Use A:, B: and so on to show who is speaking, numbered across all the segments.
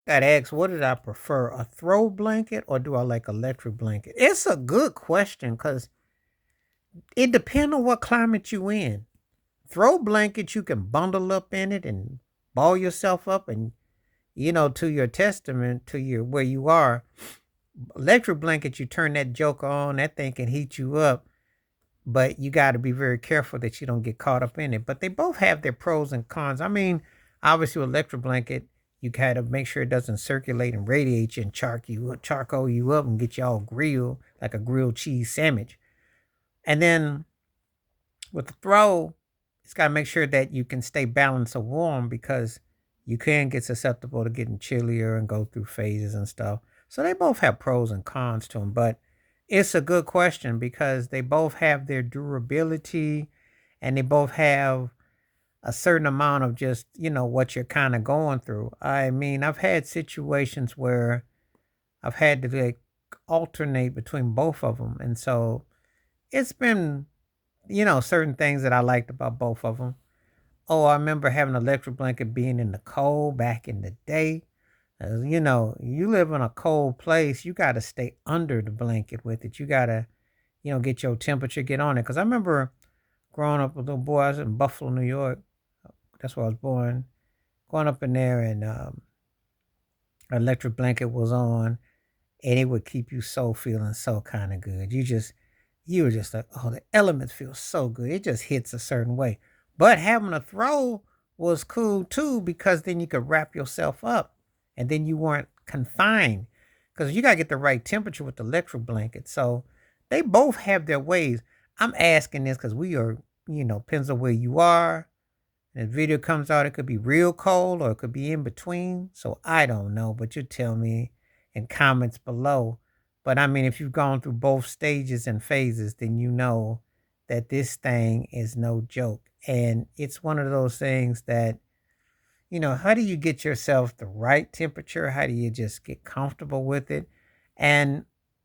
A: Got asked, what did I prefer, a throw blanket or do I like electric blanket? It's a good question because it depends on what climate you in. Throw blanket, you can bundle up in it and ball yourself up and, to your testament, to your where you are. Electric blanket, you turn that joker on, that thing can heat you up, but you got to be very careful that you don't get caught up in it. But they both have their pros and cons. I mean, obviously, with electric blanket, you gotta make sure it doesn't circulate and radiate you and charcoal you up and get you all grilled like a grilled cheese sandwich. And then with the throw, it's got to make sure that you can stay balanced or warm because you can get susceptible to getting chillier and go through phases and stuff. So they both have pros and cons to them, but it's a good question because they both have their durability and they both have a certain amount of just, what you're kind of going through. I mean, I've had situations where I've had to like alternate between both of them. And so it's been, certain things that I liked about both of them. Oh, I remember having an electric blanket being in the cold back in the day. You live in a cold place, you got to stay under the blanket with it. You got to, get your temperature, get on it. Because I remember growing up a little boy, I was in Buffalo, New York. That's where I was born. Going up in there and an electric blanket was on and it would keep you so feeling so kind of good. You were just like, oh, the elements feel so good. It just hits a certain way. But having a throw was cool too because then you could wrap yourself up and then you weren't confined because you got to get the right temperature with the electric blanket. So they both have their ways. I'm asking this because we are, depends on where you are. And the video comes out, it could be real cold or it could be in between. So I don't know, but you tell me in comments below. But I mean, if you've gone through both stages and phases, then you know that this thing is no joke. And it's one of those things that, how do you get yourself the right temperature? How do you just get comfortable with it? And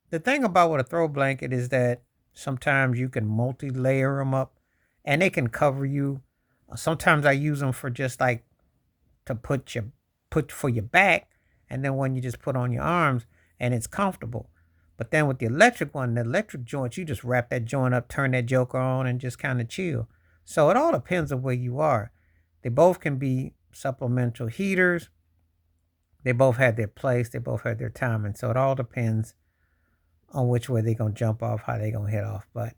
A: the thing about with a throw blanket is that sometimes you can multi layer them up and they can cover you. Sometimes I use them for just like to put for your back, and then when you just put on your arms, and it's comfortable. But then with the electric one, the electric joints, you just wrap that joint up, turn that joker on, and just kind of chill. So it all depends on where you are. They both can be supplemental heaters. They both have their place. They both have their timing. So it all depends on which way they're gonna jump off, how they're gonna head off. But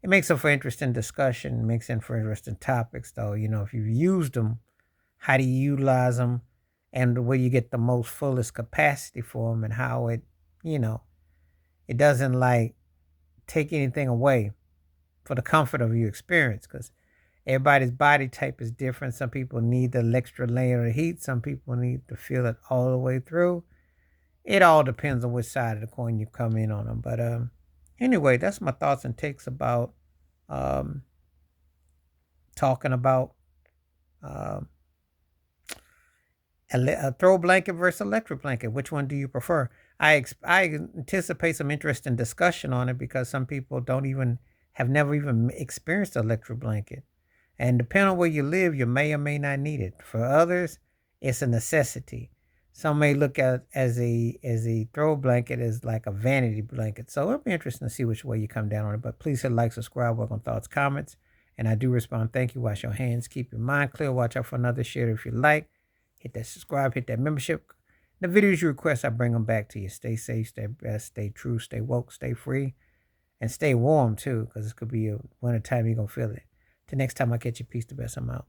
A: it makes it for interesting discussion. It makes it for interesting topics, though. If you've used them, how do you utilize them, and where you get the most fullest capacity for them, and how you know, it doesn't like take anything away for the comfort of your experience because everybody's body type is different. Some people need the extra layer of heat. Some people need to feel it all the way through. It all depends on which side of the coin you come in on them. But anyway, that's my thoughts and takes about um, talking about um, a throw blanket versus electric blanket. Which one do you prefer? I anticipate some interesting discussion on it because some people don't even have never even experienced an electric blanket, and depending on where you live, you may or may not need it. For others, it's a necessity. Some may look at as a throw blanket as like a vanity blanket. So it'll be interesting to see which way you come down on it. But please hit like, subscribe, work on thoughts, comments, and I do respond. Thank you. Wash your hands. Keep your mind clear. Watch out for another share if you like. Hit that subscribe, hit that membership. The videos you request, I bring them back to you. Stay safe, stay best, stay true, stay woke, stay free, and stay warm too, because this could be a winter time. You're going to feel it. Till next time I catch you, peace the best. I'm out.